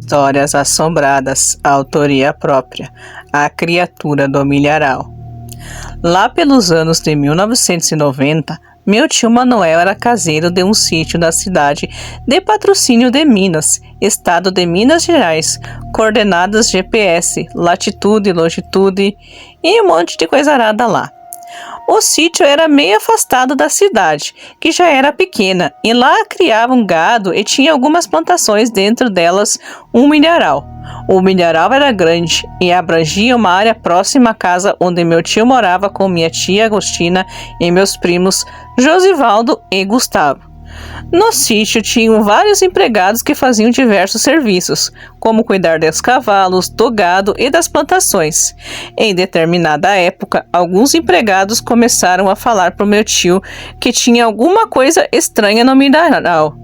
Histórias Assombradas, autoria própria, A Criatura do Milharal. Lá pelos anos de 1990, meu tio Manuel era caseiro de um sítio da cidade de Patrocínio de Minas, estado de Minas Gerais, coordenadas GPS, latitude, longitude e um monte de coisa arada lá. O sítio era meio afastado da cidade, que já era pequena, e lá criavam gado e tinha algumas plantações, dentro delas um milharal. O milharal era grande e abrangia uma área próxima à casa onde meu tio morava com minha tia Agostina e meus primos Josivaldo e Gustavo. No sítio tinham vários empregados que faziam diversos serviços, como cuidar dos cavalos, do gado e das plantações. Em determinada época, alguns empregados começaram a falar para o meu tio que tinha alguma coisa estranha no milharal,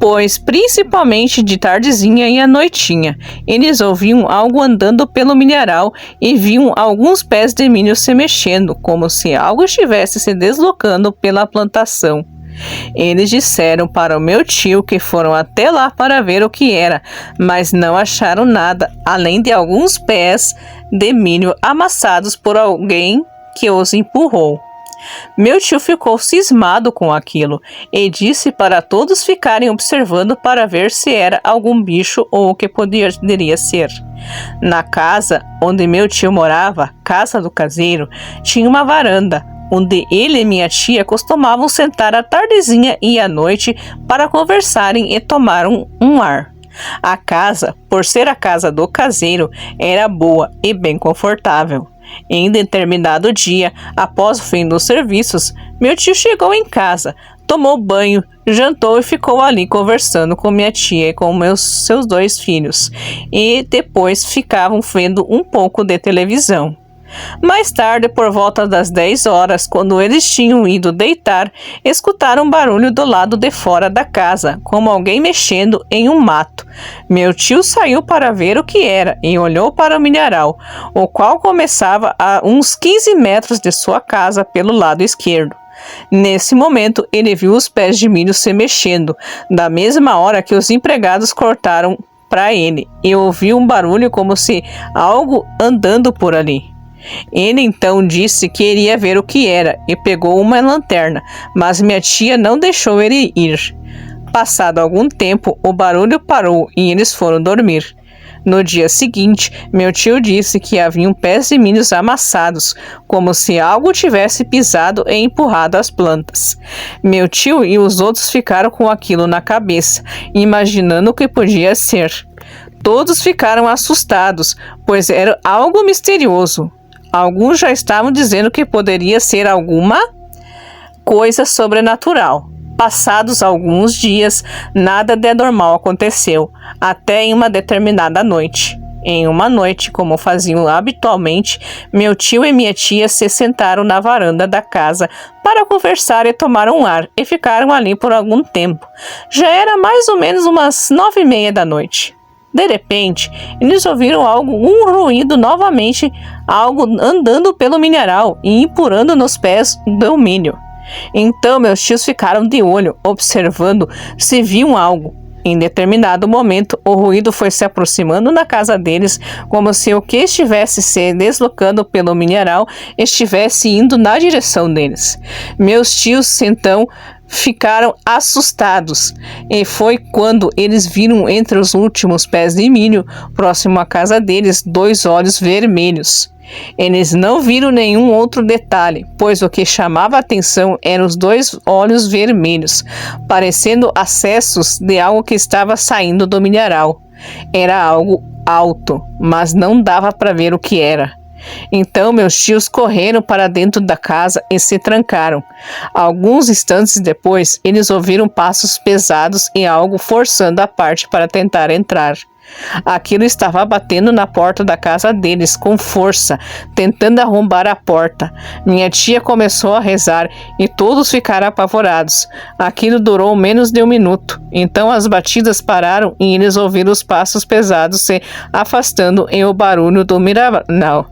pois principalmente de tardezinha e à noitinha, eles ouviam algo andando pelo milharal e viam alguns pés de milho se mexendo, como se algo estivesse se deslocando pela plantação. Eles disseram para o meu tio que foram até lá para ver o que era, mas não acharam nada, além de alguns pés de milho amassados por alguém que os empurrou. Meu tio ficou cismado com aquilo e disse para todos ficarem observando para ver se era algum bicho ou o que poderia ser. Na casa onde meu tio morava, casa do caseiro, tinha uma varanda, onde ele e minha tia costumavam sentar à tardezinha e à noite para conversarem e tomar um ar. A casa, por ser a casa do caseiro, era boa e bem confortável. Em determinado dia, após o fim dos serviços, meu tio chegou em casa, tomou banho, jantou e ficou ali conversando com minha tia e com seus dois filhos, e depois ficavam vendo um pouco de televisão. Mais tarde, por volta das 10 horas, quando eles tinham ido deitar, escutaram um barulho do lado de fora da casa, como alguém mexendo em um mato. Meu tio saiu para ver o que era e olhou para o milharal, o qual começava a uns 15 metros de sua casa pelo lado esquerdo. Nesse momento, ele viu os pés de milho se mexendo, da mesma hora que os empregados cortaram para ele, e ouviu um barulho como se algo andando por ali. Ele então disse que iria ver o que era e pegou uma lanterna, mas minha tia não deixou ele ir. Passado algum tempo, o barulho parou e eles foram dormir. No dia seguinte, meu tio disse que haviam pés de milho amassados, como se algo tivesse pisado e empurrado as plantas. Meu tio e os outros ficaram com aquilo na cabeça, imaginando o que podia ser. Todos ficaram assustados, pois era algo misterioso. Alguns já estavam dizendo que poderia ser alguma coisa sobrenatural. Passados alguns dias, nada de anormal aconteceu, até em uma determinada noite. Em uma noite, como faziam habitualmente, meu tio e minha tia se sentaram na varanda da casa para conversar e tomar um ar, e ficaram ali por algum tempo. Já era mais ou menos umas 9:30 da noite. De repente, eles ouviram um ruído novamente, algo andando pelo milharal e empurrando nos pés do milho. Então meus tios ficaram de olho, observando se viam algo. Em determinado momento, o ruído foi se aproximando da casa deles, como se o que estivesse se deslocando pelo milharal estivesse indo na direção deles. Meus tios, então, ficaram assustados, e foi quando eles viram entre os últimos pés de milho, próximo à casa deles, 2 olhos vermelhos. Eles não viram nenhum outro detalhe, pois o que chamava a atenção eram os 2 olhos vermelhos, parecendo acessos de algo que estava saindo do milharal. Era algo alto, mas não dava para ver o que era. Então meus tios correram para dentro da casa e se trancaram. Alguns instantes depois, eles ouviram passos pesados e algo forçando a parte para tentar entrar. Aquilo estava batendo na porta da casa deles com força, tentando arrombar a porta. Minha tia começou a rezar e todos ficaram apavorados. Aquilo durou menos de 1 minuto. Então as batidas pararam e eles ouviram os passos pesados se afastando e o barulho do milharal.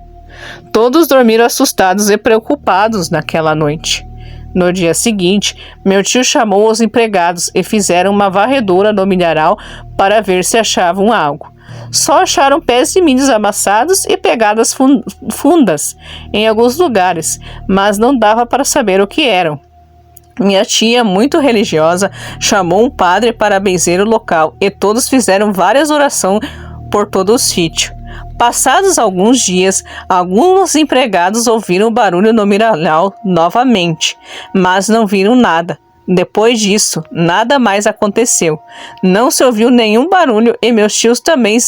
Todos dormiram assustados e preocupados naquela noite. No dia seguinte, meu tio chamou os empregados e fizeram uma varredura no milharal para ver se achavam algo. Só acharam pés de milhos amassados e pegadas fundas em alguns lugares, mas não dava para saber o que eram. Minha tia, muito religiosa, chamou um padre para benzer o local e todos fizeram várias orações por todo o sítio. Passados alguns dias, alguns empregados ouviram o barulho no milharal novamente, mas não viram nada. Depois disso, nada mais aconteceu. Não se ouviu nenhum barulho e meus tios também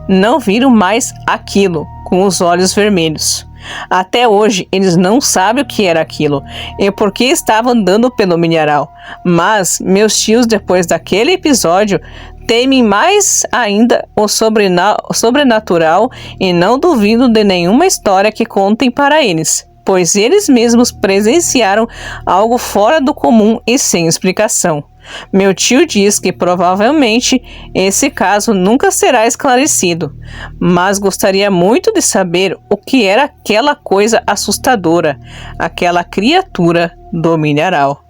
não viram mais aquilo, com os olhos vermelhos. Até hoje, eles não sabem o que era aquilo e por que estavam andando pelo milharal. Mas meus tios, depois daquele episódio, temem mais ainda o sobrenatural e não duvidam de nenhuma história que contem para eles, pois eles mesmos presenciaram algo fora do comum e sem explicação. Meu tio diz que provavelmente esse caso nunca será esclarecido, mas gostaria muito de saber o que era aquela coisa assustadora, aquela criatura do milharal.